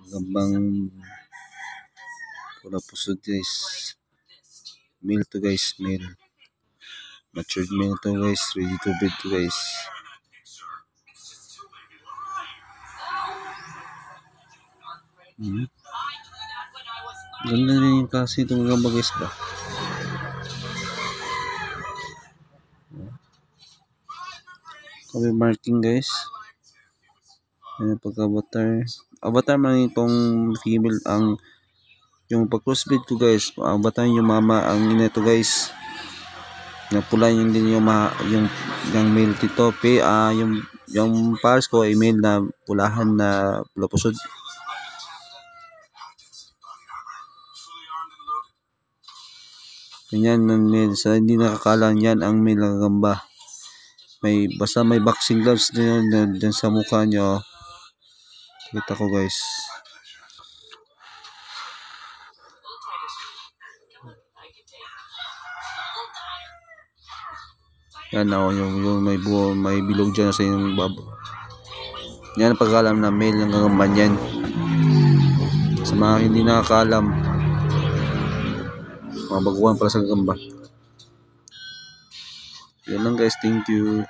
Gambang pula pusod guys. Male to guys, male. Matured male to guys, ready to breed to guys. Ganda din yung klase itong gamba guys ba. Kami marking guys. Ayan pagka-avatar. Avatar man itong female ang yung pag-crossbreed ko guys. Avatar yung mama ang ina to guys. Na pula yung din yung male tito. Yung pars ko ay male na pulahan na pula pusod. Ganyan ng male. Sa hindi nakakalang yan ang male ng gamba. Basta may boxing gloves din dyan sa mukha nyo. Kita ko guys. Yan o, yung may bilog dyan sa inyong babo. Yan ang pagkalam na male ng gamba yan. Sa mga hindi nakakalam, mga baguhan para sa gamba. Yan lang guys, thank you.